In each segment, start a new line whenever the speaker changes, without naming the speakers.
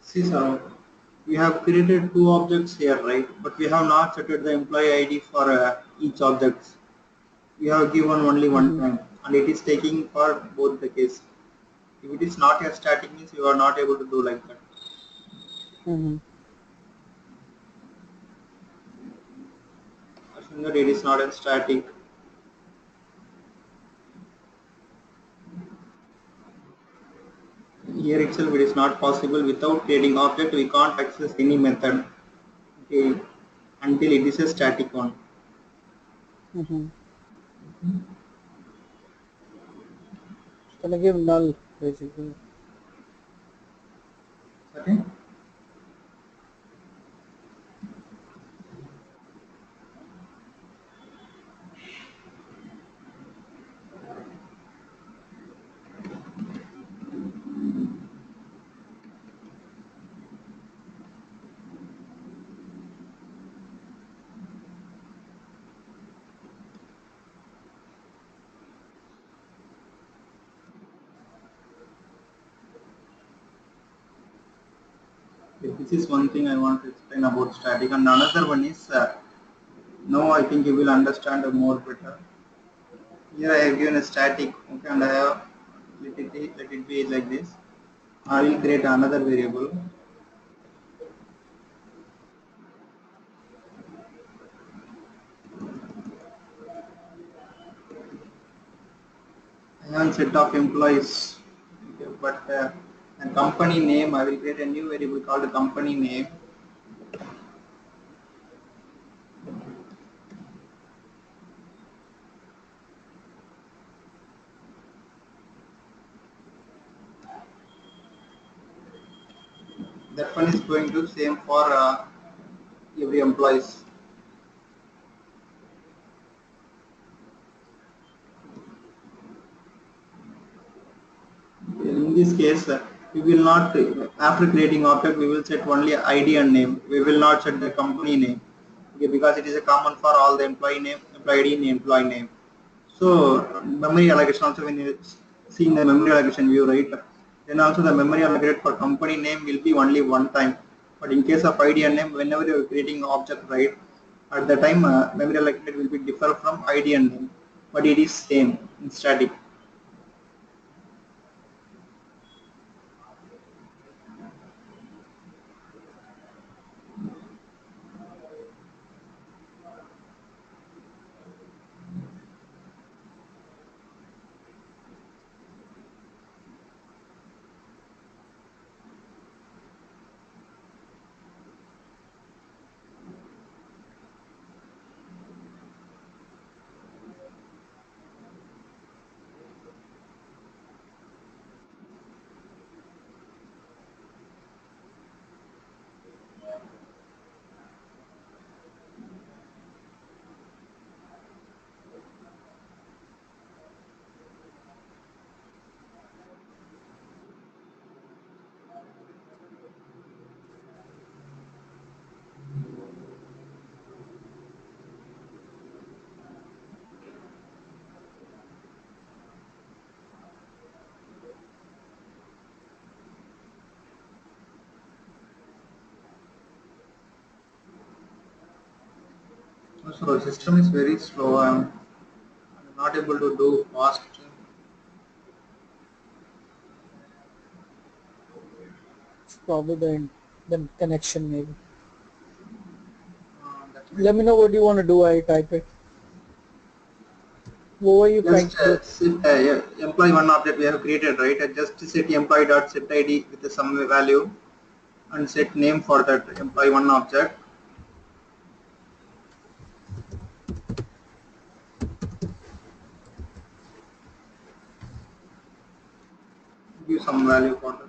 See, sir, we have created two objects here, right? But we have not set the employee ID for each object. We have given only one
Mm-hmm.
time, and it is taking for both the case. If it is not a static, means you are not able to do like that.
Mm-hmm.
Assuming that it is not a static, here itself it is not possible. Without creating object, we can't access any method. Okay, until it is a static one.
Mm-hmm. It's gonna give null basically.
Okay. Okay, this is one thing I want to explain about static, and another one is now I think you will understand more better. Here I have given a static, okay, and I have let it be like this. I will create another variable. I have a set of employees, okay, but a company name I will create a new variable called company name. That one is going to same for every employees. In this case, we will not, after creating object, we will set only ID and name. We will not set the company name, okay, because it is a common for all the employee name, employee ID, and employee name. So memory allocation also when you see in the memory allocation view, right? Then also the memory allocated for company name will be only one time. But in case of ID and name, whenever you are creating object, right, at the time memory allocated will be different from ID and name, but it is same in static. So the system is very slow. I'm not able to do fast.
It's probably the connection maybe.
That
Let me know what you want to do. I type it. What were you trying
just
to do?
set yeah, employee one object we have created, right? I just set employee dot set ID with some value and set name for that employee one object. Give some value for that.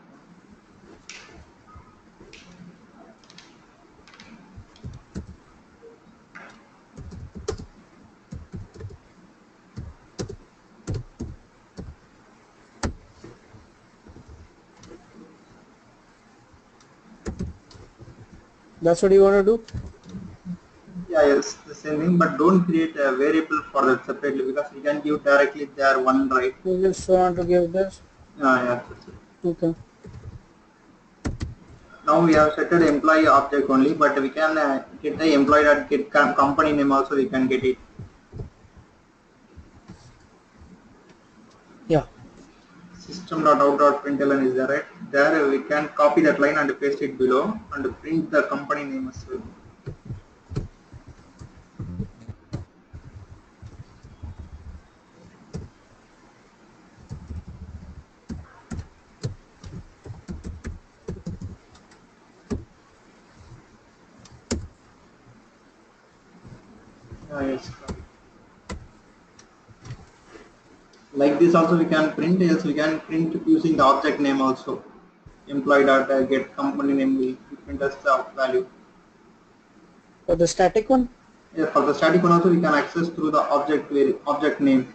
That's what you want to do?
Yeah, yes, the same thing, but don't create a variable for that separately because we can give directly there one, right?
You just want to give this
Yeah, yeah, that's it.
to the
Now we have set an employee object only, but we can get the employee and get company name also. We can get it.
Yeah.
System.out.println is there, right? There we can copy that line and paste it below and print the company name as well. Yes. Like this also we can print. Yes, we can print using the object name also. Employee data get company name will print as the value.
For the static one?
Yeah, for the static one also we can access through the object name.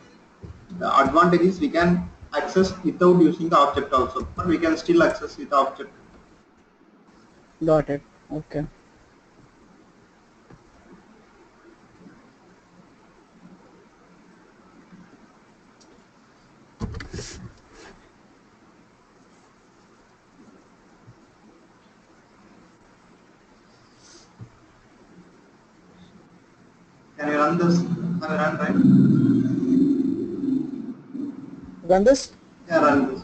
The advantage is we can access without using the object also, but we can still access with the object.
Got it. Okay.
Can you run this? Can you run, right?
Run this?
Yeah, run this.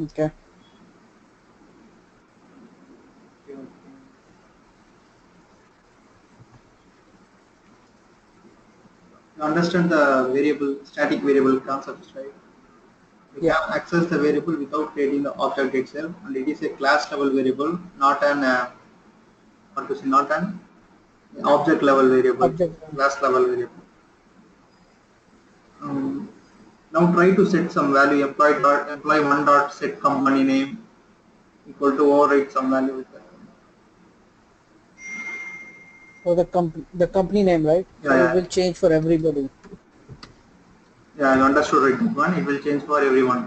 Okay.
You understand the static variable concepts, right? We
Yeah.
can access the variable without creating the object itself, and it is a class level variable, not an what to say, not an object level variable,
Object.
class level variable. Now try to set some value. Employee one dot set company name equal to override some value with that.
For the company name, right?
Yeah,
So it
yeah,
will change for everybody.
yeah. You understood right? That one. It will change for everyone.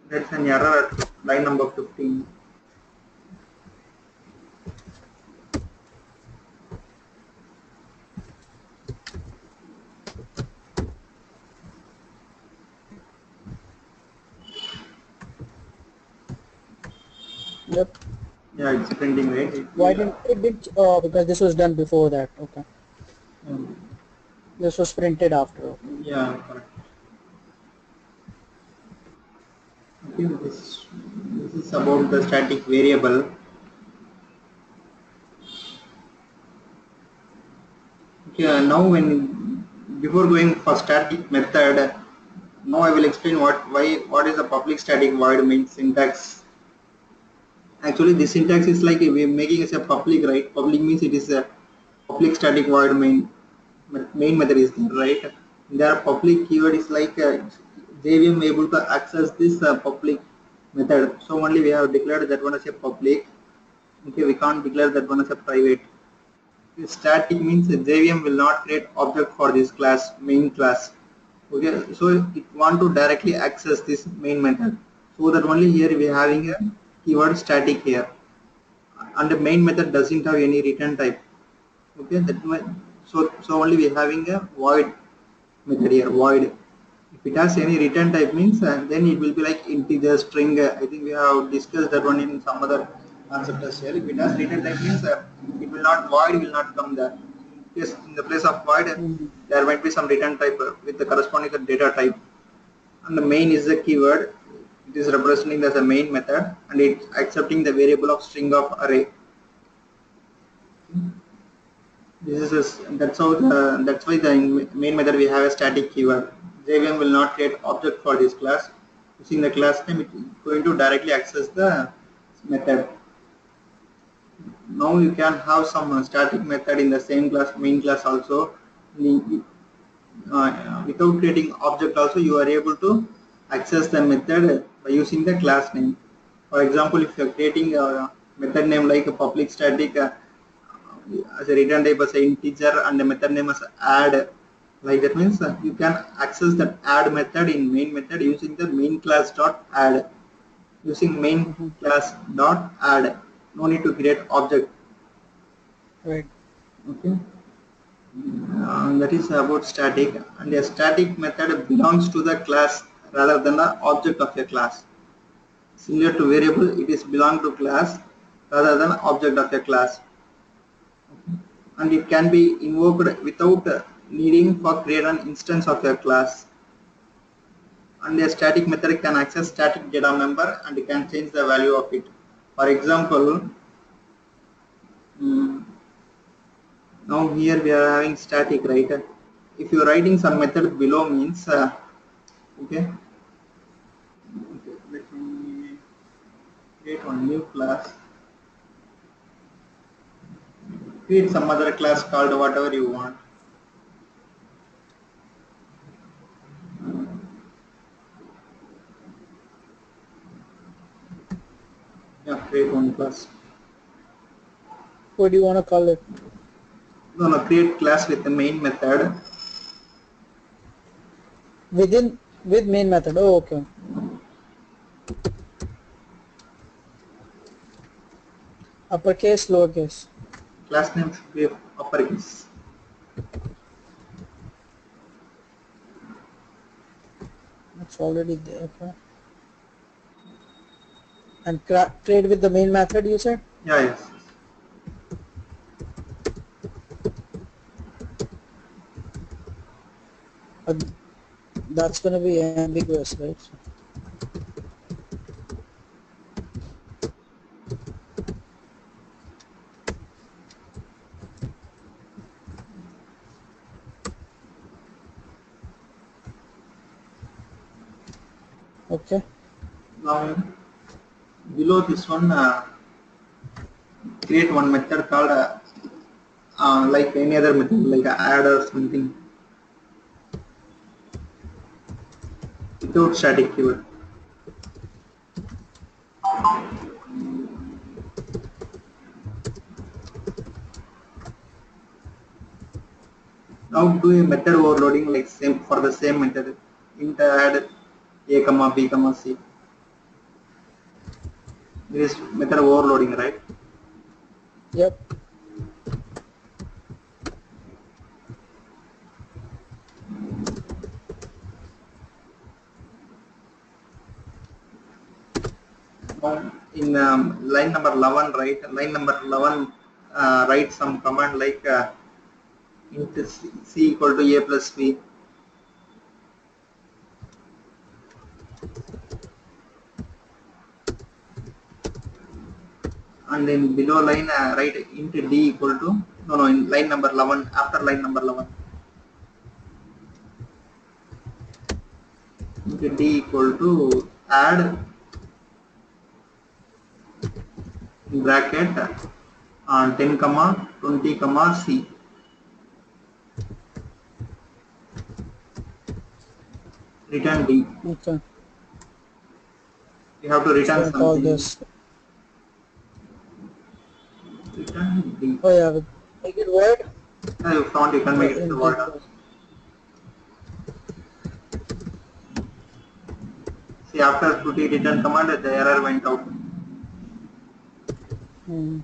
That's an error at line number 15.
Yep.
Yeah, it's printing, right? It
Why
will,
didn't it did? Because this was done before that. Okay.
um,
This was printed after. Okay.
yeah, correct. Okay, this is about the static variable. Okay, now when before going for static method, now I will explain what is a public static void means syntax. Actually, this syntax is like we are making as a public, right? Public means it is a public static void main method is there, right? There public keyword is like JVM able to access this public method. So only we have declared that one as a public. Okay, we can't declare that one as a private. Static means JVM will not create object for this class, main class. Okay, so it want to directly access this main method. So that only here we are having a keyword static here. And the main method doesn't have any return type. Okay, so only we are having a void method here, void. If it has any return type means then it will be like integer string. I think we have discussed that one in some other concept as well. If it has return type means it will not void will not come there. Yes, in the place of void
Mhm.
there might be some return type with the corresponding data type. And the main is the keyword. It is representing as a main method and it's accepting the variable of string of array. That's why the main method we have a static keyword. JVM will not create object for this class. Using the class name, it is going to directly access the method. Now you can have some static method in the same class, main class also. Without creating object also, you are able to access the method by using the class name. For example, if you are creating a method name like a public static as a return type as an integer and the method name as add, like that means you can access that add method in main method using the main class dot add. Using main
Mm-hmm.
class dot add, no need to create object.
Right.
Okay. That is about static, and a static method belongs to the class rather than the object of a class. Similar to variable, it is belong to class rather than object of a class, and it can be invoked without needing for create an instance of a class. And a static method can access static data member and can change the value of it. For example, mm, now here we are having static, right? If you are writing some method below means okay. Okay, let me create one new class. Create some other class called whatever you want. Yeah, create one class.
What do you want to call it?
No, no, create class with the main method.
With main method. Oh, okay. Uppercase, lowercase.
Class name should be uppercase.
It's already there. Okay. And trade with the main method, you said?
Yeah, yes.
Uh, that's going to be ambiguous, right? Okay.
Now below this one, create one method called like any other method, like add or something without static keyword. Now do a method overloading like same for the same method. Int add a comma b comma c. This is method overloading, right?
Yep.
Now in line number 11, right? Line number 11, write some command like int c equal to a plus b. And then below line write int d equal to no in line number 11, after line number 11, int d equal to add in bracket 10 comma 20 comma c, return d.
Okay.
You have to
Just
return
going to call
something,
this.
return d.
Oh, yeah. Make it word.
You found, you can make it the word.
Integer.
See, after putting return command the error went out.
Hmm.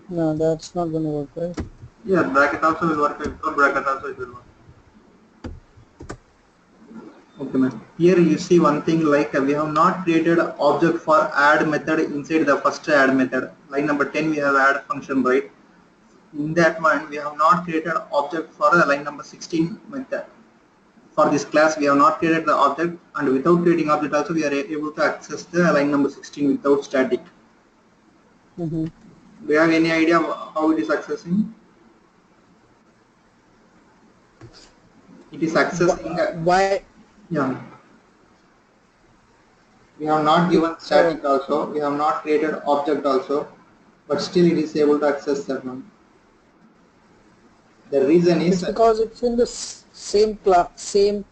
No, that's not going to work, right?
Yeah, bracket also will work, without bracket also it will work. Okay, man. Here you see one thing like we have not created object for add method inside the first add method. Line number 10 we have add function, right? In that one we have not created object for the line number 16 method. for this class we have not created the object, and without creating object also we are able to access the line number 16 without static.
Mm-hmm.
Do you have any idea how it is accessing? It is accessing
Why?
yeah, we have not given
Uh,
static also, we have not created object also, but still it is able to access that one. The reason
it's
is
because it's in the same class, same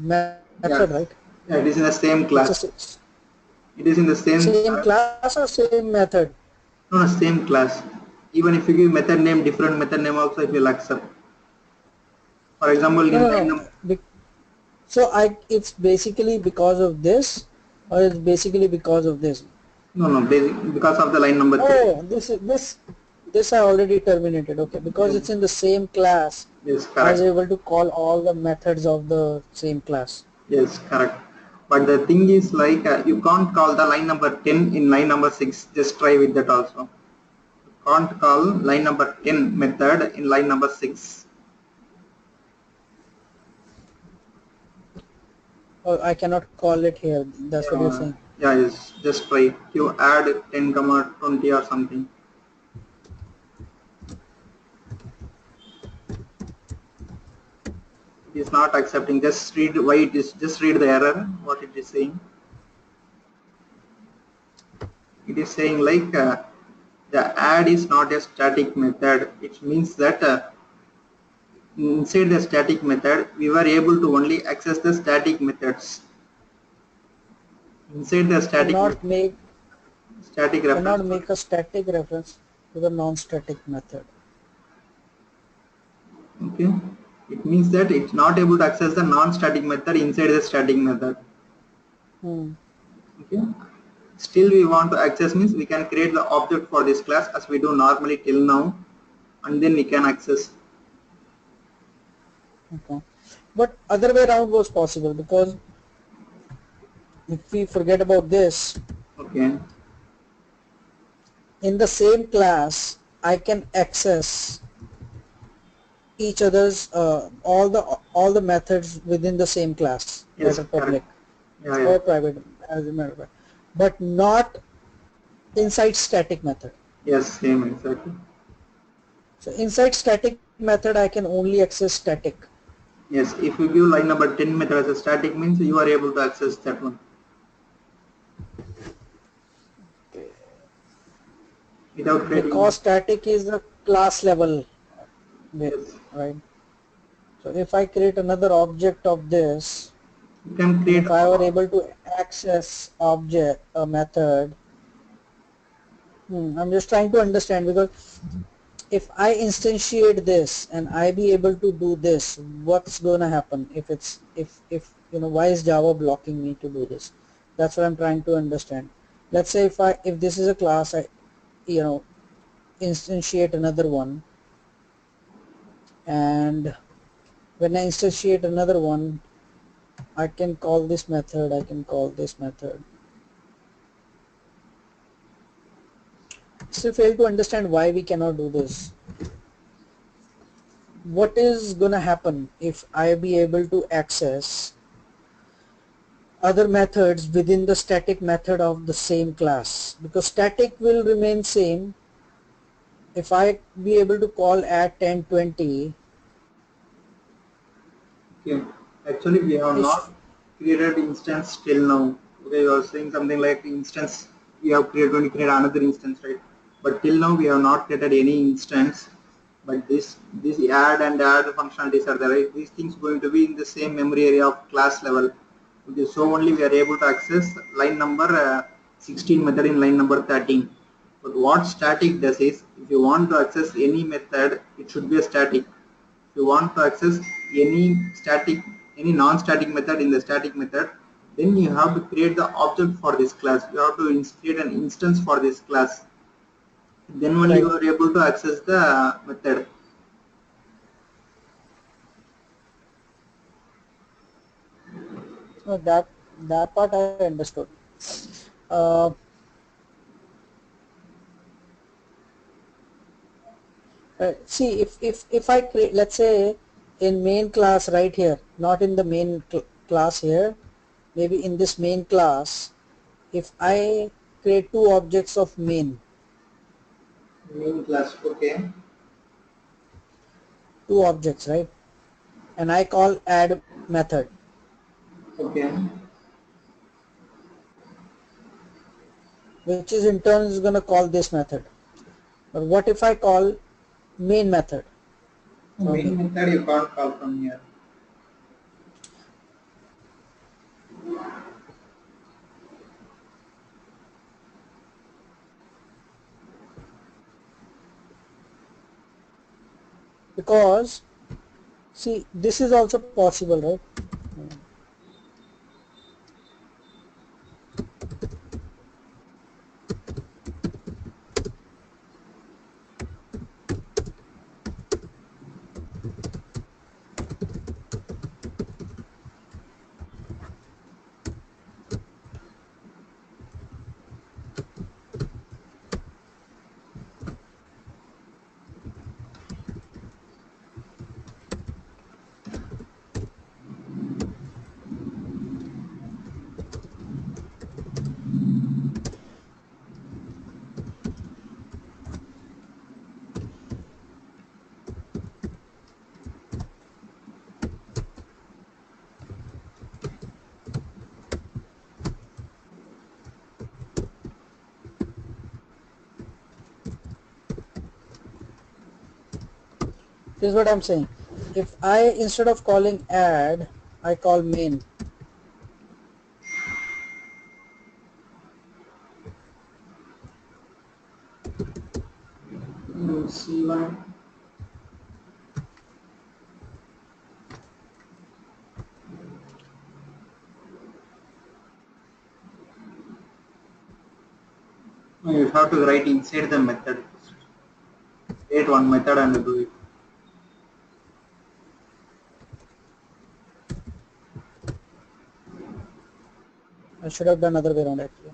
method, right?
yeah, yeah, it is in the same
It's a
class. It is in the same
same
class.
class or same method.
No, no, same class. Even if you give method name, different method name also it will accept. For example,
No,
in
no,
line
no.
number
So it's basically because of this, or it's basically because of this.
no, no, because of the line number 3.
Oh, this I already terminated. Okay, because
Yes,
it's in the same class,
yes,
I was
correct.
able to call all the methods of the same class.
Yes, correct. But the thing is like you can't call the line number 10 in line number 6. Just try with that also. Can't call line number 10 method in line number 6.
Oh, I cannot call it here. That's what you're
Yeah,
saying.
yeah, yes, just try. You add 10 comma 20 or something. It is not accepting. Just read why it is. Just read the error. What it is saying. It is saying like the add is not a static method. It means that inside the static method we were able to only access the static methods. Inside the
Cannot make
static
cannot
reference.
make a static reference to the non-static method.
Okay, it means that it's not able to access the non-static method inside the static method.
Hmm.
Okay, still we want to access means we can create the object for this class as we do normally till now, and then we can access.
Okay. But other way around was possible, because if we forget about this,
Okay,
in the same class, I can access each other's all the methods within the same class that
yes,
are
correct.
public
Yeah, yeah,
or private, as a matter of fact, but not inside static method.
yes, same exactly.
So inside static method, I can only access static.
Yes, if you give line number 10 method as a static means you are able to access that one without creating
Because
one.
static is the class level bit,
Yes,
right? So if I create another object of this,
you can
and
create.
if I were able to access object a method, I'm just trying to understand, because if I instantiate this and I be able to do this, what's going to happen? If why is Java blocking me to do this? That's what I'm trying to understand. Let's say if this is a class, I you know instantiate another one, and when I instantiate another one, I can call this method, I can call this method. Still fail to understand why we cannot do this. What is gonna happen if I be able to access other methods within the static method of the same class? Because static will remain same. If I be able to call at 1020,
Okay, actually we have not
if
created instance till now. Okay, you are saying something like instance. We have created when we create another instance, right? But till now we have not created any instance. But this add functionalities are there. Right? These things going to be in the same memory area of class level. Okay, so only we are able to access line number 16 method in line number 13. But what static does is, if you want to access any method, it should be a static. If you want to access any non-static method in the static method, then you have to create the object for this class. You have to create an instance for this class. Then only you
right,
are able to access the method.
no, that part I understood. Uh, see, if I create, let's say in main class right here, not in the main class here, maybe in this main class, if I create two objects of main,
Main class. Okay.
two objects, right? And I call add method,
Okay.
which is in turn is going to call this method. But what if I call main method from
Main
here?
method you can't call from here.
Because see, this is also possible, right? This is what I'm saying. If I, instead of calling add, I call main,
C1. You have to write inside the method. Create one method and do it.
I should have done other way around actually.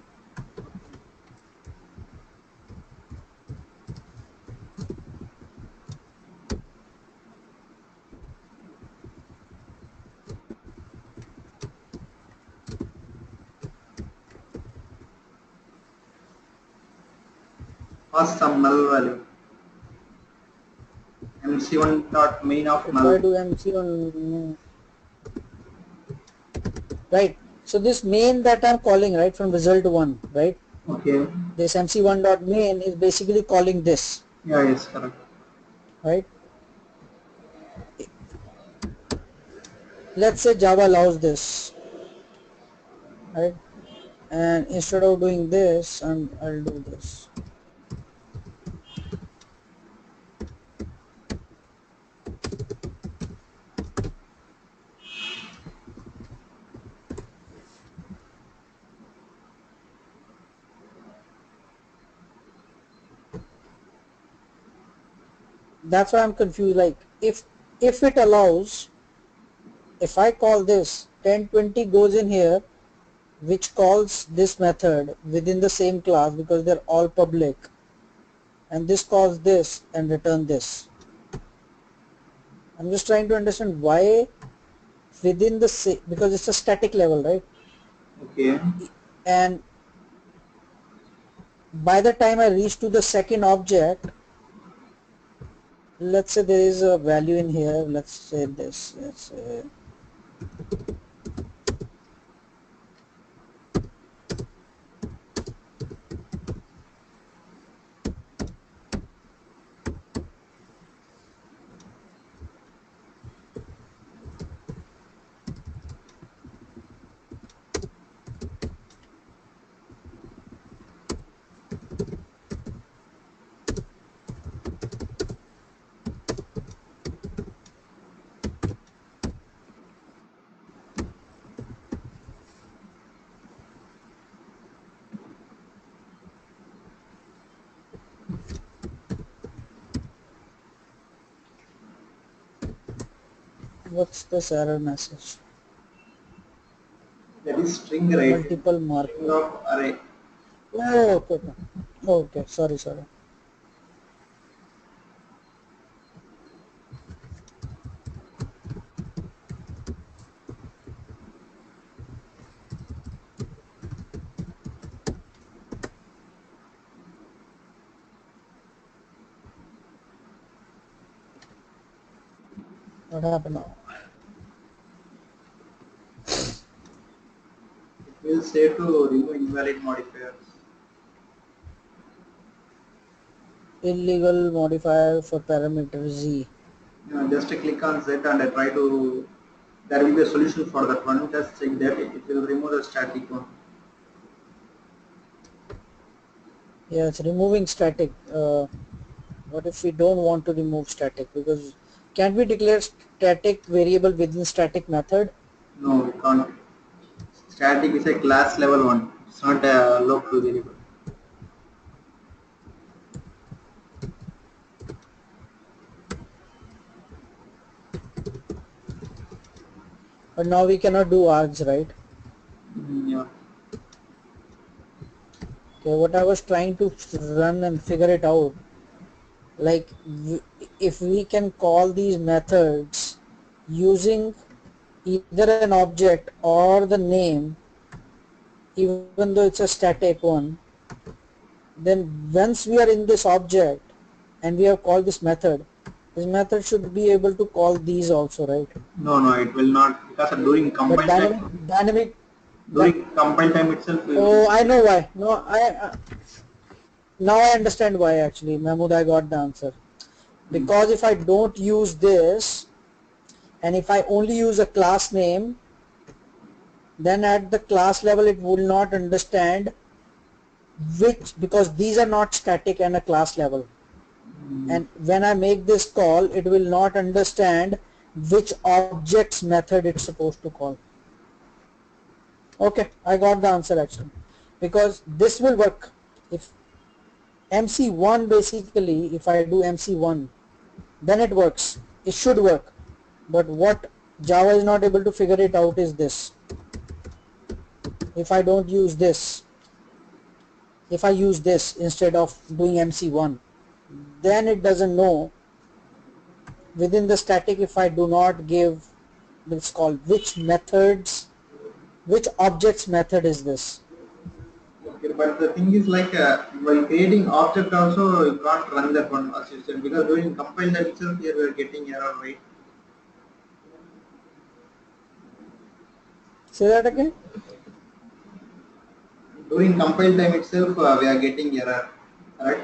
Pass some null value. MC1 dot main of
If I
null.
do MC on, right, so this main that I'm calling, right, from result 1, right,
Okay.
this MC1 dot main is basically calling this,
Yeah, yes, correct.
right? Let's say Java allows this, right? And instead of doing this, I'll do this. That's why I'm confused. Like if it allows, if I call this 1020 goes in here, which calls this method within the same class because they're all public, and this calls this and return this. I'm just trying to understand why within the same, because it's a static level, right?
Okay.
And by the time I reach to the second object, let's say there is a value in here, let's say this, let's say what's this error message?
That is string, right?
Multiple
String
markup.
of array.
Oh, okay, okay. Okay, sorry. What happened now?
It will say to remove invalid modifiers.
Illegal modifier for parameter Z.
Just click on Z and try to. There will be a solution for that one. Just check that it will remove the static one.
Yeah, it's removing static. What if we don't want to remove static? Because can't we declare static variable within static method?
No, we can't. Static is a class level one. It's not a local variable.
But now we cannot do args, right?
Yeah.
Okay, what I was trying to run and figure it out, like if we can call these methods using either an object or the name, even though it's a static one, then once we are in this object and we have called this method should be able to call these also, right?
No, no, it will not because during
But
compile
dynamic
time,
dynamic that
during compile time itself, we will.
oh, I know why. No, now I understand why actually, Mahmood. I got the answer.
Hmm.
Because if I don't use this and if I only use a class name, then at the class level it will not understand which, because these are not static and a class level.
Hmm.
And when I make this call, it will not understand which object's method it's supposed to call. Okay, I got the answer actually. Because this will work. If MC1 basically, if I do MC1, then it works. It should work. But what Java is not able to figure it out is this. If I don't use this, if I use this instead of doing MC1, then it doesn't know within the static if I do not give, it's called which methods, which objects method is this.
Okay, but the thing is like while creating object also you can't run that one as you said because during compile time itself here we are getting error, right?
Say that again.
During compile time itself we are getting error, right?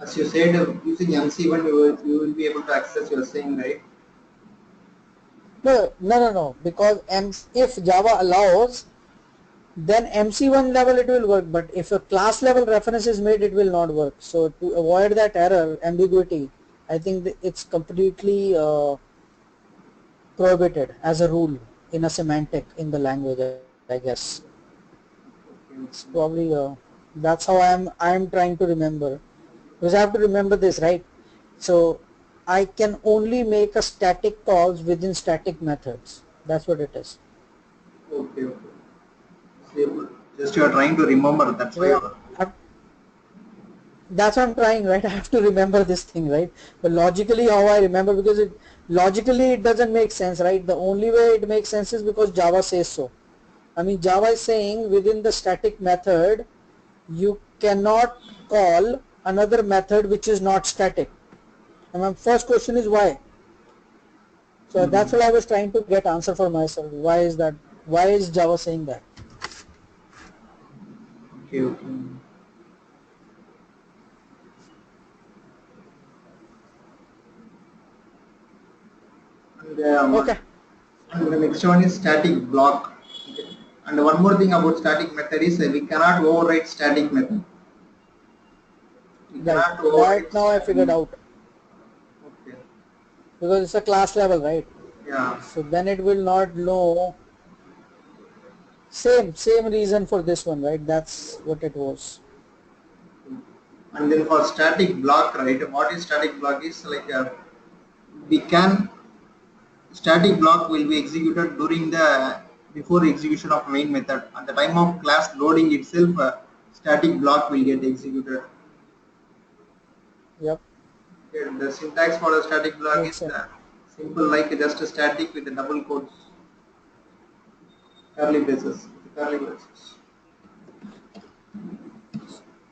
As you said, using MC1 you will be able to access your saying, right?
No. Because if Java allows, then MC1 level it will work. But if a class level reference is made, it will not work. So to avoid that error, ambiguity, I think it's completely prohibited as a rule in a semantic in the language, I guess.
Okay,
It's
okay.
probably that's how I'm trying to remember, because I have to remember this, right? So I can only make a static calls within static methods. That's what it is.
Okay, okay. So just you are trying to remember. That's why.
Because that's what I'm trying, right? I have to remember this thing, right? But logically, how I remember, because it logically it doesn't make sense, right? The only way it makes sense is because Java says so. I mean, Java is saying within the static method, you cannot call another method which is not static. And my first question is why? So that's
Hmm.
what I was trying to get answer for myself. Why is that? Why is Java saying that?
Okay, okay. And,
Okay,
and the next one is static block. Okay. And one more thing about static method is we cannot override static method. We
right.
cannot override
That now I
static.
figured out,
Okay.
because it's a class level, right?
Yeah.
So then it will not know. Same reason for this one, right? That's what it was.
And then for static block, right? What is static block is like we can static block will be executed during the before execution of main method. At the time of class loading itself, static block will get executed.
Yep,
Okay, the syntax for the static block
makes
is
sense.
simple like just a static with the double quotes, curly braces, curly braces.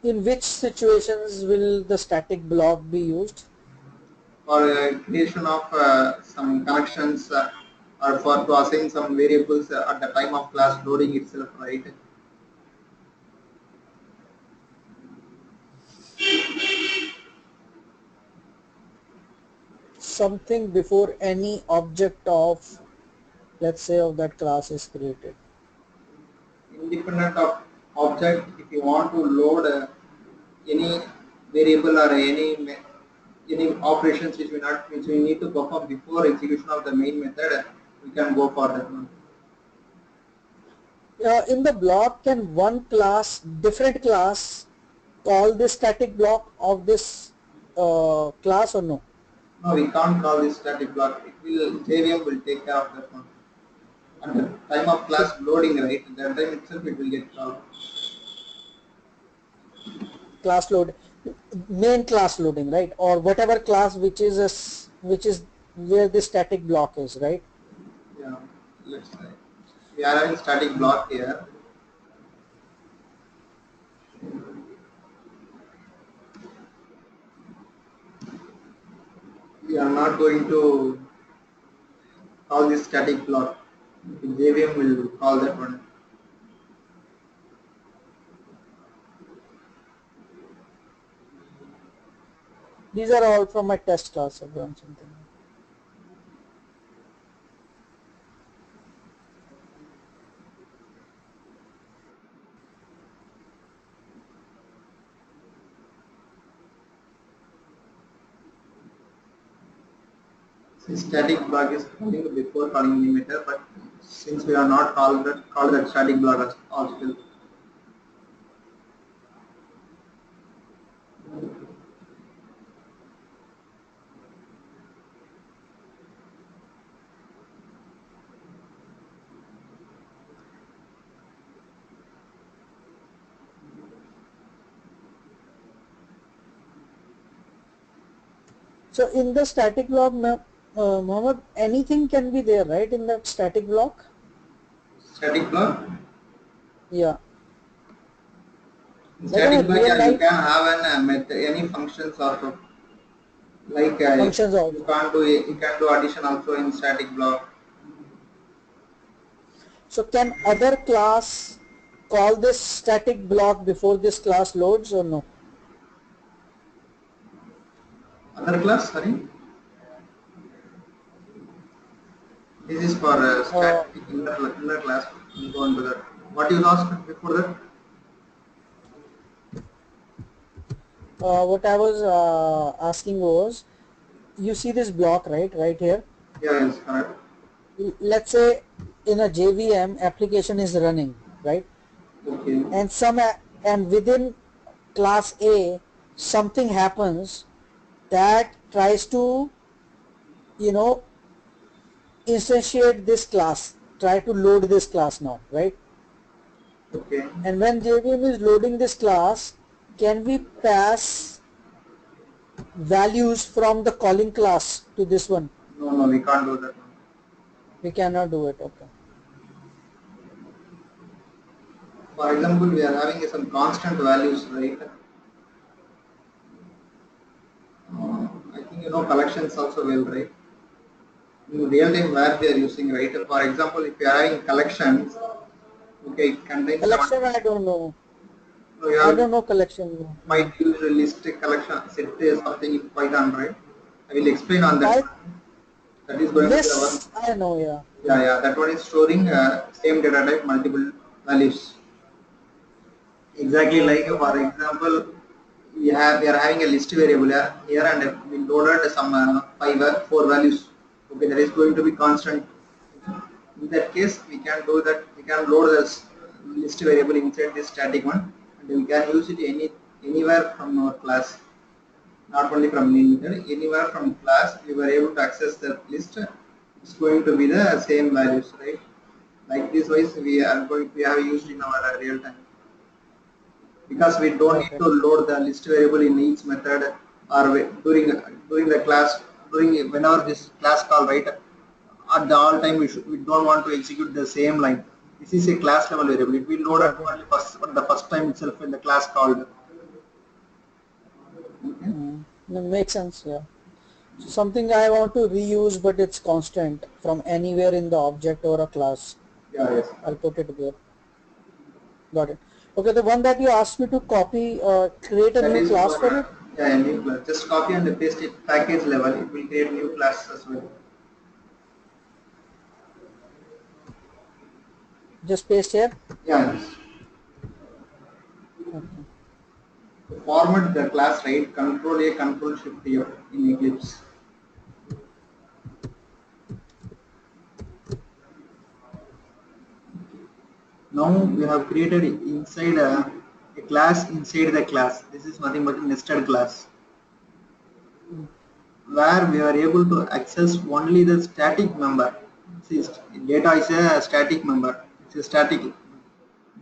In which situations will the static block be used?
for creation of some connections or for to assign some variables at the time of class loading itself, right?
Something before any object of, let's say, of that class is created.
Independent of object, if you want to load any variable or any operations which we need to perform before execution of the main method, we can go for that one.
In the block, can one class, different class, call this static block of this class or no?
No, we can't call this static block. It will JVM will take care of that one. At the time of
So
class loading, right? That time itself it will get called.
class load, main class loading, right? Or whatever class which is which is where the static block is, right?
Yeah, let's say we are having static block here. We are not going to call this static block. JVM will call that one.
These are all from my test class. I've done something.
See, static block is calling before calling limiter, but since we are not called that static block as also.
So in the static block, Mohammed, anything can be there, right? In that static block?
Static block.
Yeah.
In
Like in a
static block,
real
yeah, you
life
can have any functions also. Like
functions
you
also.
can't do you can do addition also in static block.
So can other class call this static block before this class loads or no?
Other class, sorry. This is for
Uh,
static inner class. We'll go on to that. What you asked before that?
what I was asking was, you see this block, right here.
Yeah, yes, correct.
Let's say in a JVM application is running, right?
Okay.
And and within class A something happens that tries to, you know, instantiate this class, try to load this class now, right?
Okay.
And when JVM is loading this class, can we pass values from the calling class to this one?
No, no, we can't do that.
We cannot do it. Okay.
For example, we are having some constant values, right? I think you know collections also well, right? In real time where they are using, right? For example, if you are having collections, okay, it contains seven.
Collection, I don't know.
So you
I
have
don't know collection.
might use a list collection set something in Python, right? I will explain on that
By
one. That is going to be our
list, I know, yeah.
yeah. That one is storing same data type multiple values. Exactly like
Okay.
for example, we are having a list variable here and we loaded some four values. Okay, that is going to be constant. In that case, we can do that. We can load this list variable inside this static one, and we can use it anywhere from our class, not only from main method. Anywhere from class, we were able to access that list. It's going to be the same values, right? Like this wise, we have used in our real time because we don't need
Okay.
to load the list variable in each method or during the class during whenever this class call, right, at the all time we don't want to execute the same line. This is a class level variable. It will load at
Okay.
only first the first time itself when the class called. Okay.
That makes sense, yeah. So something I want to reuse, but it's constant from anywhere in the object or a class.
Yeah, yes.
I'll put it there. Got it. Okay, the one that you asked me to copy, create a
That
new
is
class
for
for it.
yeah, a new class. Just copy and paste it package level. It will create new class as well.
Just paste here.
Yeah, yes.
Okay.
To format the class, right? Control A, Control Shift F in Eclipse. Now we have created inside a class inside the class. This is nothing but a nested class
Mm.
where we are able to access only the static member. See, data is a static member. It's a static.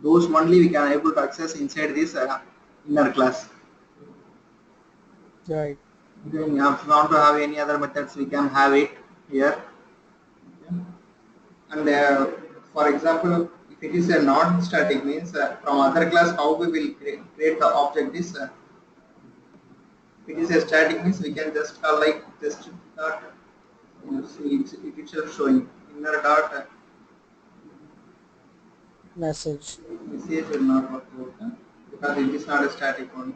Those only we can able to access inside this inner class.
Right.
Okay, if you want to have any other methods, we can have it here. Okay. And for example, if it is a non-static means from other class, how we will create the object is if it is a static means we can just call like just dot. You see, it itself showing inner dot
Message.
message will not work out because it is not a static one.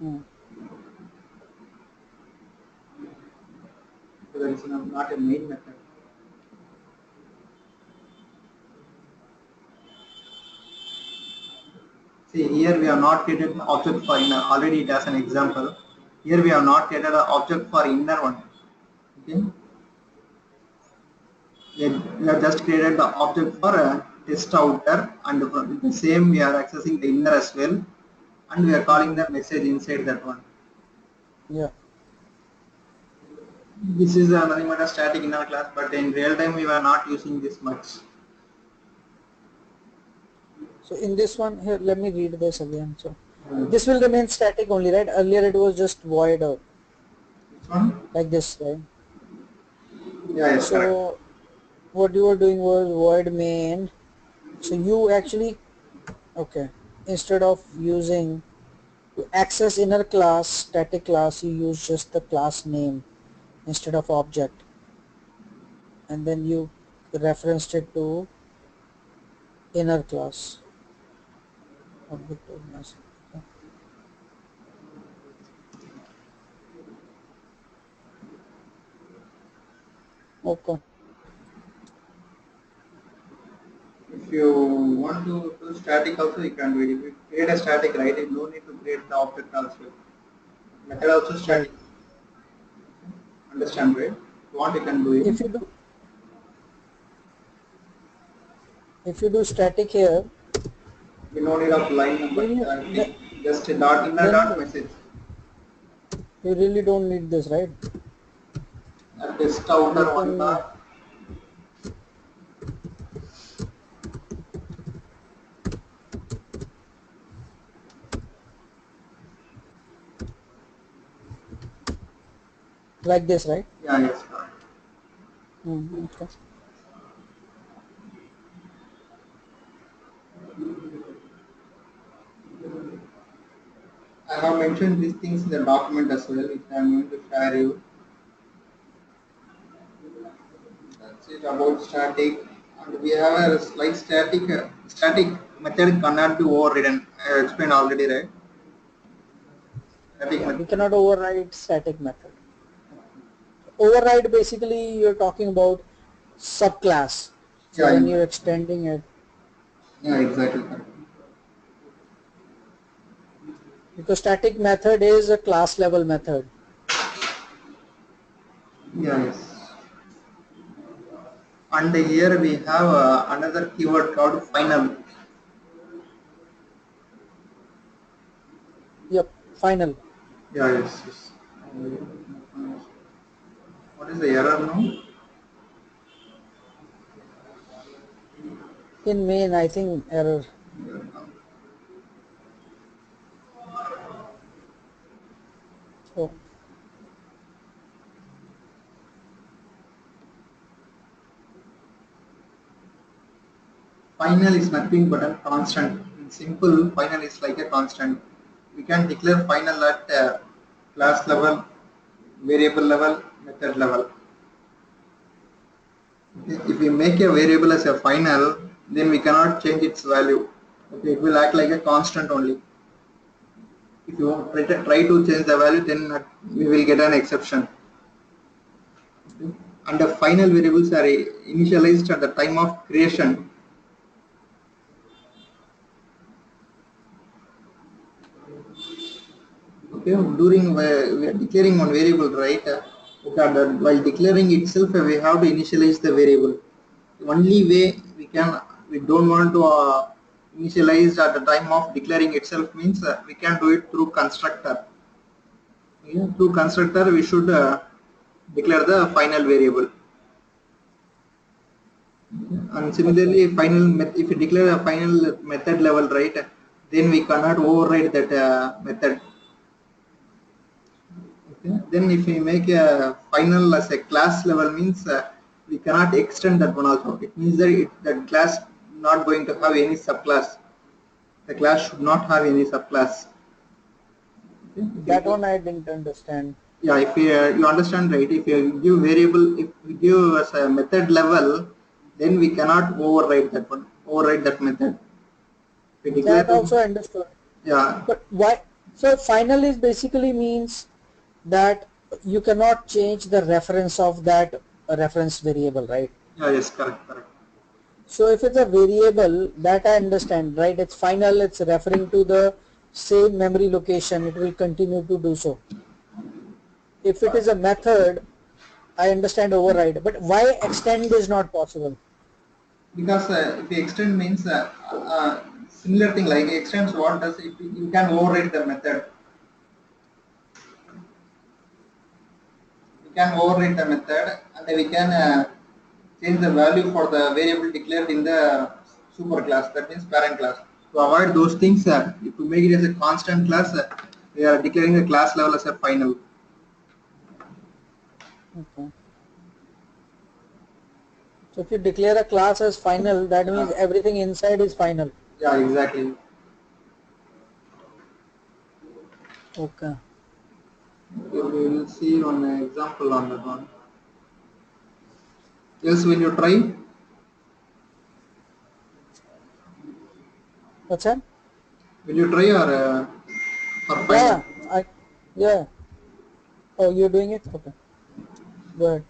Mm.
So that is not a main method. See here we have not created an object for inner. Already it has an example. Here we have not created an object for inner one. Okay. We have just created the object for a test outer, and from the same we are accessing the inner as well, and we are calling
Mm-hmm.
the message inside that one.
Yeah.
This is nothing but a static inner class, but in real time we were not using this much.
So in this one here, let me read this again. So
Uh,
this will remain static only, right? Earlier it was just void out
Which one?
like this, right?
Yeah, yes, correct.
So what you were doing was void main. So you actually, okay, instead of using to access inner class, static class, you use just the class name instead of object, and then you referenced it to inner class object of message. Okay.
If you want to do static also, you can do it. If you create a static, right, you no need to create the object also. Method also
Right.
static. Understand, right? If you want, you can do it.
If you do if you do static here,
We no need of line number
then you
thing. Just a dot inner
then
dot message.
you really don't need this, right?
Test
You
outer one
can
dot.
like this, right?
Yeah, yes, correct.
Okay.
I have mentioned these things in the document as well, which I am going to share you. That's it about static. And we have a slight static method cannot be overridden. I explained already, right? Static
Yeah, we
method.
cannot override static method. Override basically you're talking about subclass. So
Yeah,
when you're extending it,
yeah, exactly correct.
because static method is a class level method.
Yeah, yes. And here we have another keyword called final.
Yep, final.
Yeah, yes, yes. What is the error now?
In main, I think error. So
Final is nothing but a constant. In simple, final is like a constant. we can declare final at class level, variable level, method level. Okay. If we make a variable as a final, then we cannot change its value. Okay, it will act like a constant only. If you try to change the value, then we will get an exception. Okay. And the final variables are initialized at the time of creation. Okay, during we are declaring one variable, right? Okay, and while declaring itself, we have to initialize the variable. The only way we don't want to initialize at the time of declaring itself means we can do it through constructor. Yeah, through constructor, we should declare the final variable. And
Okay.
similarly, if you declare a final method level, right, then we cannot override that method. Okay. Then if we make a final as a class level means we cannot extend that one also. It means that that class not going to have any subclass. The class should not have any subclass. Okay.
That one I didn't understand.
Yeah, if you understand right, if you give variable, if we give as a method level, then we cannot override that one, override that method. We declare,
That also I understood.
yeah,
But why? So final is basically means that you cannot change the reference of that reference variable, right?
yeah, yes, correct, correct.
So if it's a variable, that I understand, right? It's final, it's referring to the same memory location, it will continue to do so. If it is a method, I understand override, but why extend is not possible?
Because if we extend means similar thing like extends what does it, you can override the method. We can override the method and we can change the value for the variable declared in the super class, that means parent class. To avoid those things, if we make it as a constant class, we are declaring the class level as a final.
Okay. So if you declare a class as final, that means
Yeah,
everything inside is final.
yeah, exactly.
Okay.
Okay, we will see one example on that one. Yes, will you try?
What's that?
Will you try or final?
Yeah, yeah. Oh, you're doing it? Okay. Go ahead.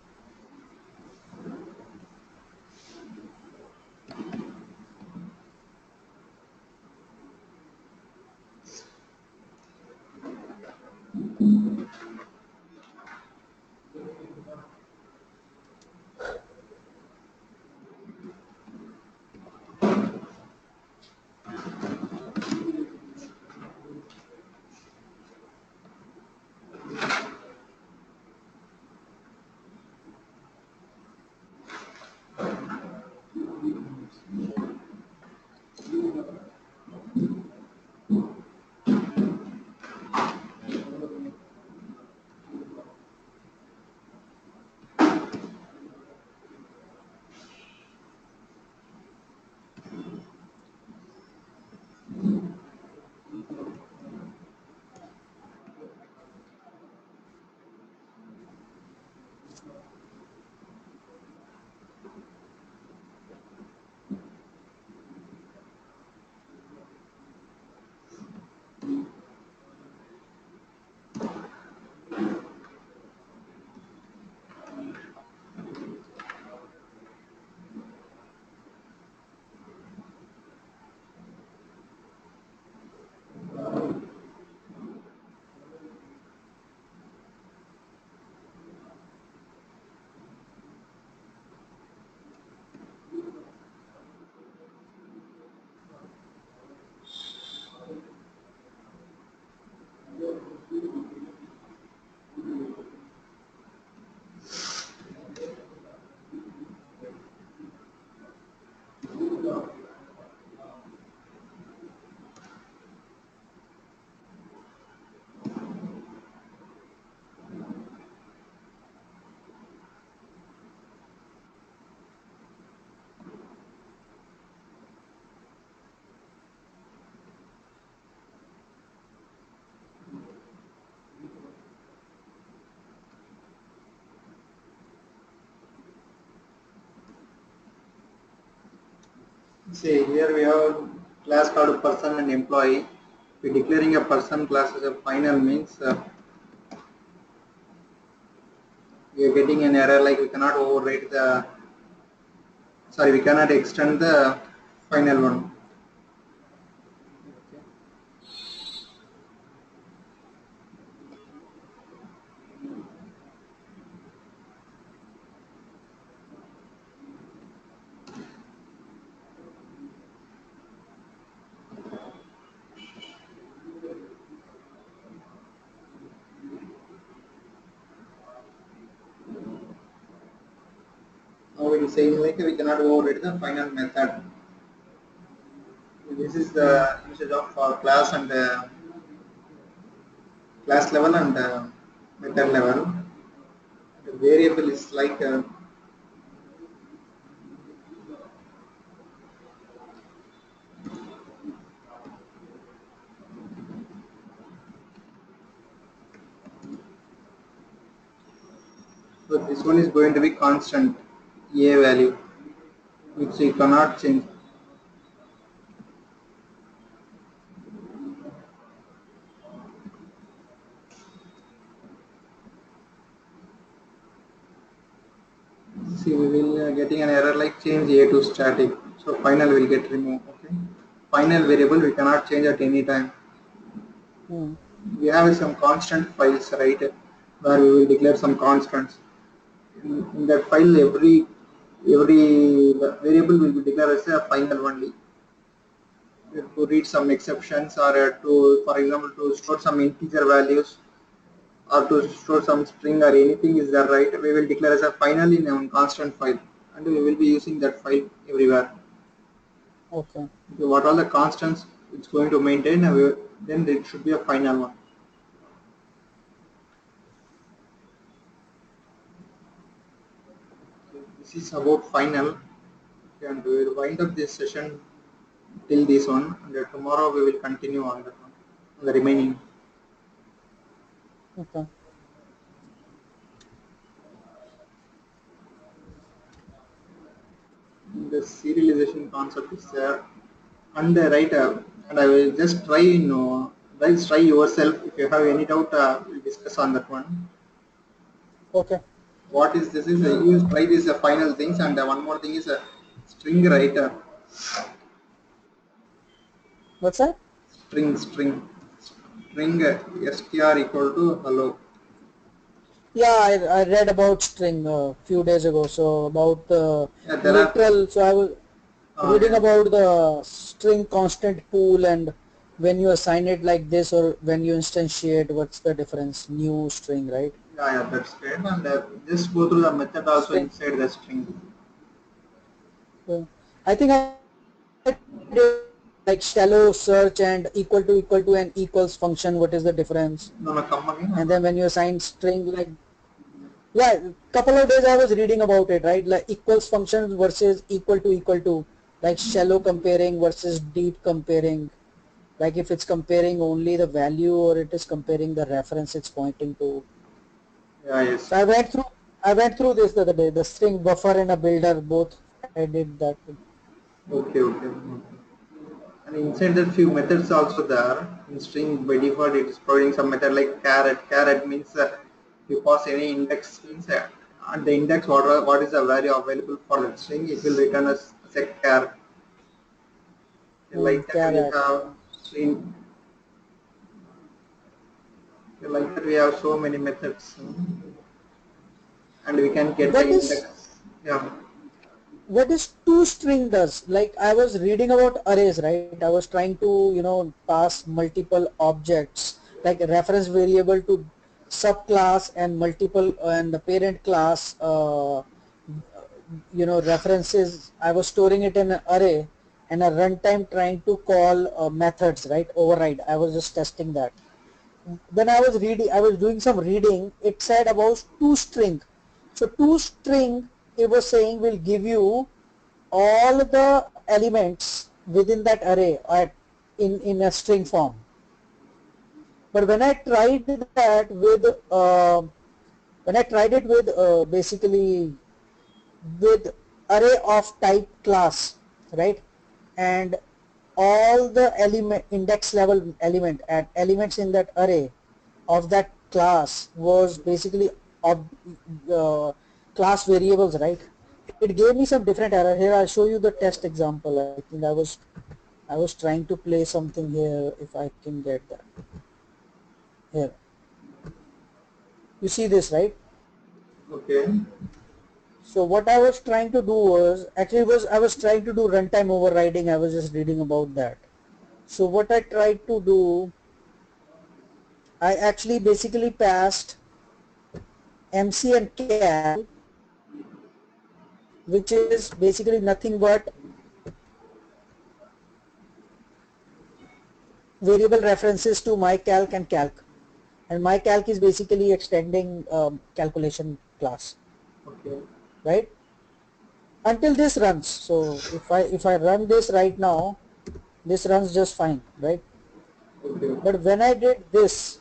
See, here we have class called person and employee. We declaring a person class as a final means we are getting an error like we cannot override the, sorry, we cannot extend the final one. Now it is saying like we cannot override the final method. This is
Hmm.
the usage of class and class level and method level. The variable is like so this one is going to be constant a value which we cannot change. See, we will getting an error like change a to static. So final will get removed. Okay. Final variable we cannot change at any time.
Hmm.
We have some constant files, right? Where we will declare some constants. In that file, every variable will be declared as a final only. To read some exceptions or to, for example, to store some integer values or to store some string or anything is there, right? We will declare as a final in a constant file and we will be using that file everywhere.
Okay.
Okay, what are the constants it's going to maintain, then it should be a final one. Okay, this is about final. Okay, and we will wind up this session till this one, and tomorrow we will continue on that one, on the remaining.
Okay.
The serialization concept is there, and right, and I will just try, guys, try yourself. If you have any doubt, we'll discuss on that one.
Okay.
What is this? Is you try this final things, and one more thing is a string writer.
What's that?
String str equal to hello.
Yeah, I read about string a few days ago. So about the
Yeah, there are.
literal. So I was reading
Yeah,
about the string constant pool and when you assign it like this or when you instantiate, what's the difference? New string, right?
yeah, that's great. And just go through the method also
So
inside the string.
I think I did like shallow search and equal to and equals function. What is the difference?
No, no, come again.
And then when you assign string like yeah, couple of days I was reading about it, right? Like equals functions versus equal to, like shallow comparing versus deep comparing. Like if it's comparing only the value or it is comparing the reference it's pointing to.
Yeah, yes.
So I went through this the other day, the string buffer and a builder, both I did that.
Okay. And inside that few methods also there. In string by default it is providing some method like caret. Caret means you pass any index means at the index what is the value available for that string it will return as a char. Like that we
Caret.
have string. Like that we have so many methods and we can get the
What is
index. Yeah.
what is toString does? Like I was reading about arrays, right? I was trying to, pass multiple objects like a reference variable to subclass and multiple and the parent class, references. I was storing it in an array and a runtime trying to call methods, right? Override. I was just testing that. When I was doing some reading, it said about toString. So toString, it was saying will give you all the elements within that array in a string form. But when I tried it with basically with array of type class, right? and all the element index level element and elements in that array of that class was basically of class variables, right? It gave me some different error. Here I'll show you the test example. I think I was trying to play something here, if I can get that. Here you see this, right?
Okay.
So what I was trying to do was, actually was I was trying to do runtime overriding. I was just reading about that. So what I tried to do, I actually basically passed MC and cal, which is basically nothing but variable references to my calc and calc. And my calc is basically extending calculation class,
Okay.
right? Until this runs. So if I run this right now, this runs just fine, right?
Okay.
But when I did this,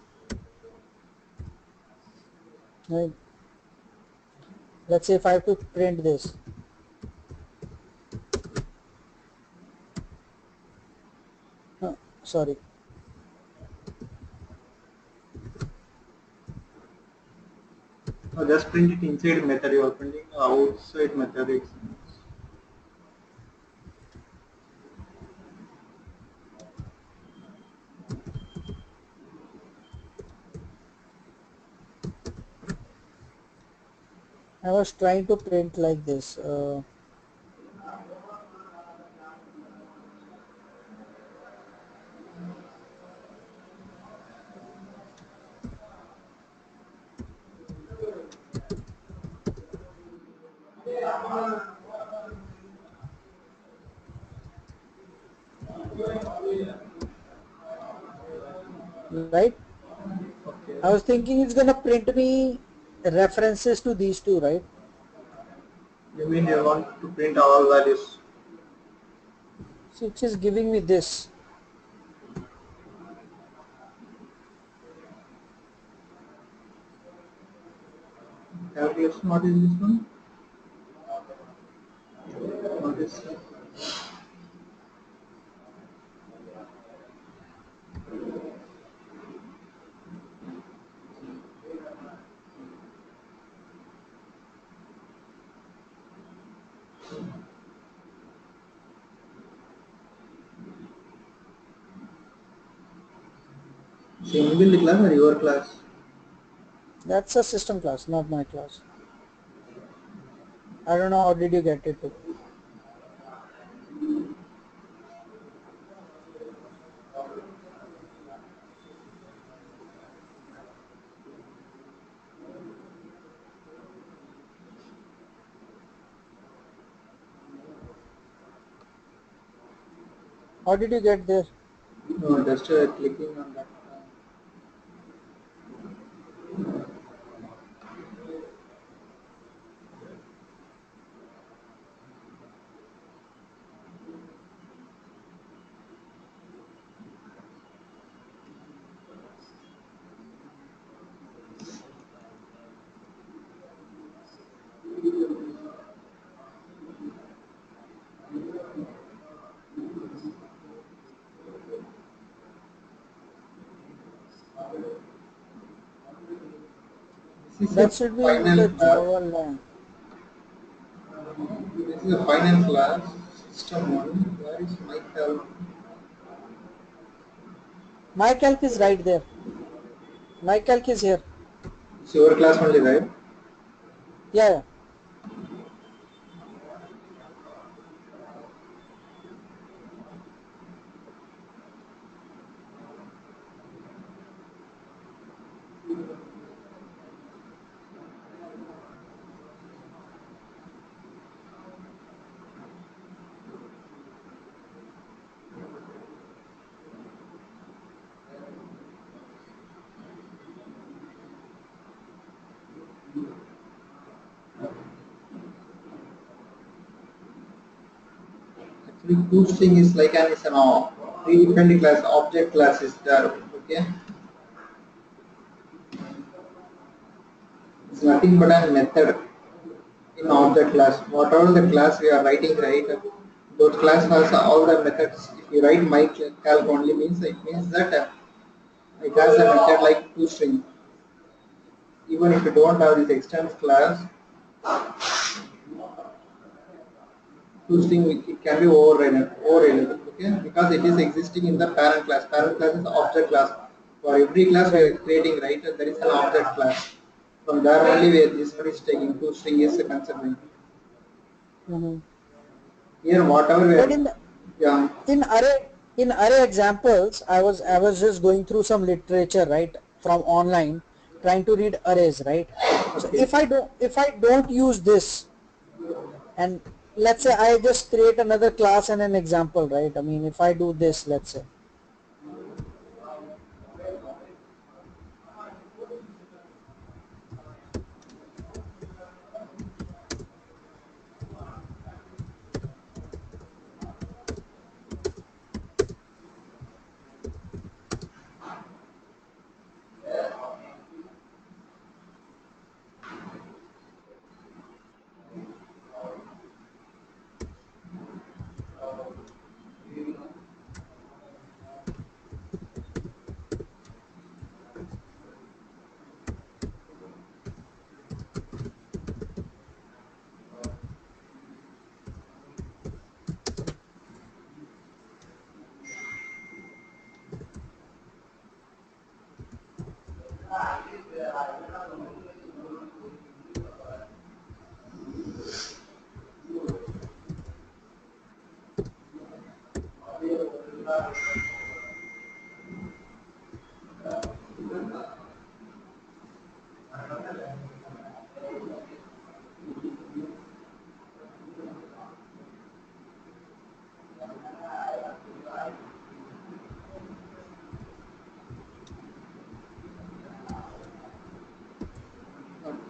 right, let's say if I have to print this, sorry,
Now just print it inside method. You are printing outside method.
I was trying to print like this, right?
Okay.
I was thinking it's gonna print me references to these two, right?
You mean you want to print all values?
So it's just giving me this.
Calculation. What is this one? What is single class or your class?
That's a system class, not my class. I don't know how did you get it to. How did you get there?
No, just clicking on that. This is a
That should be in
final
the
class.
Java land.
This is a final class. System one. Where is my help?
My calc is right there. My calc is here.
It's your class only, right?
Yeah, yeah.
Actually, boosting is like an is an independent class. Object class is there. Okay. It's nothing but a method in object class. Whatever the class we are writing, right? Those class has all the methods. If you write my calc only means it means that it has a method like toString. Even if you don't have this extends class, toString it can be overridden, okay? Because it is existing in the parent class. Parent class is object class. For every class we
Right.
are creating, right? There is an object class. From there only where this one is taking toString is considering.
Hmm.
Here whatever we
But
are, yeah,
in array in array examples, I was just going through some literature, right, from online, trying to read arrays, right? So
okay.
if I don't use this, and let's say I just create another class and an example, right? I mean, if I do this, let's say,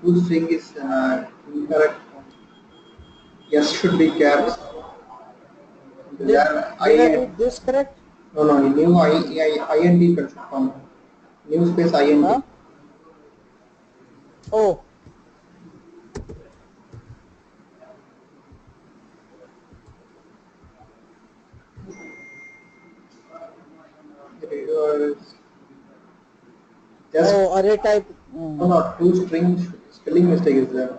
toString is incorrect. Yes should be caps.
did did
There
did I
I
read this correct?
no no new IND should come. New space IND.
Huh? Oh,
Uh, Just
oh, array type.
no, no, two string spelling mistake is there.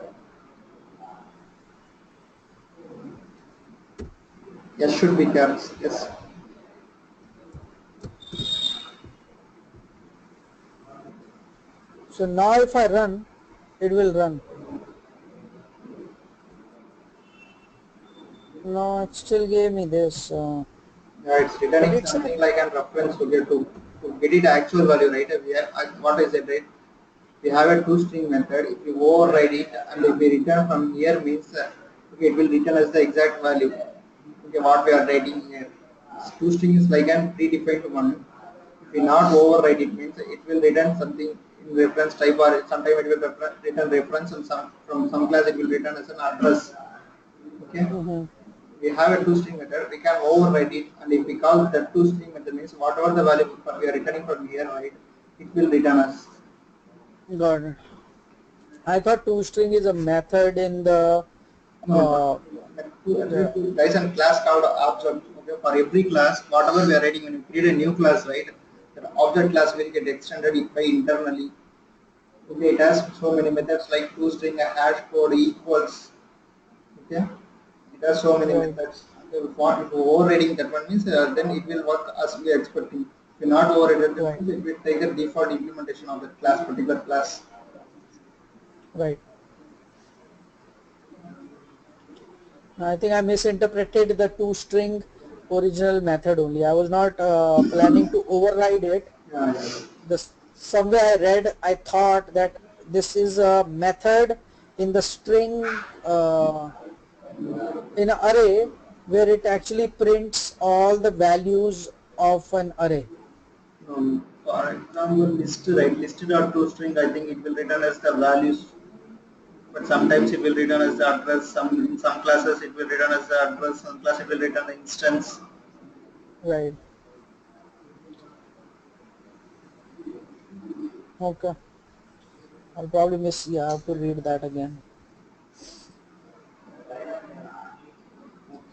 Yes should be caps. Yes.
So now if I run, it will run. No, it still gave me this,
Yeah, it's
but
returning
it's a,
something like a reference to get it actual value, right? We have, what is it, right? We have a two-string method. If you override it and if we return from here means okay, it will return as the exact value. Okay, what we are writing here. Two-string is like a predefined one. If we not override it means it will return something in reference type or sometime it will return reference and some from some class it will return as an address. Okay.
mhm,
We have a two-string method, we can override it, and if we call that two-string method means whatever the value we are returning from here, right, it will return us.
got it. I thought toString is a method in the,
No, no.
uh, yeah,
There is a class called object. Okay, for every class, whatever we are writing, when you create a new class, right, that object class will get extended by internally. Okay, it has so many methods like toString, a hash code equals. Okay, it has so many
right,
methods. If you overriding that one means then it will work as we are expecting. If you not overridden that
right,
means it will take the default implementation of that class, particular class.
right. I think I misinterpreted the toString original method only. I was not planning to override it.
Yeah, yeah.
Somewhere I read, I thought that this is a method in the string, in an array, where it actually prints all the values of an array.
For example, list, right? Listed or toString, I think it will return as the values, but sometimes it will return as the address. Some in some classes it will return as the address. Some class it will return the instance.
Right. Okay. I'll probably miss. Yeah, I have to read that again.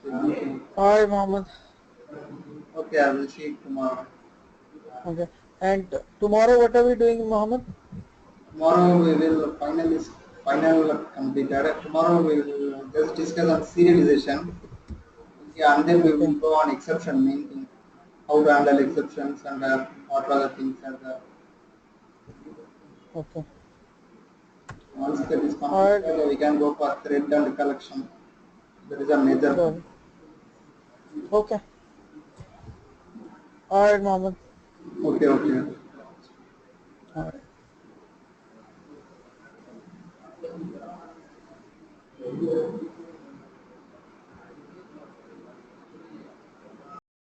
Okay.
All right, Mohammed.
Okay, I will see you tomorrow.
Okay. And tomorrow, what are we doing, Mohammed?
Tomorrow we will final completed. Tomorrow we will just discuss on serialization. Yeah, and then we
Okay.
will go on exception meaning how to handle exceptions and what are the things and
Okay.
once that is
All right.
completed we can go for thread and collection. That is a major
Got
point.
it. Okay. All right, Mohammed.
Okay, okay.
All right.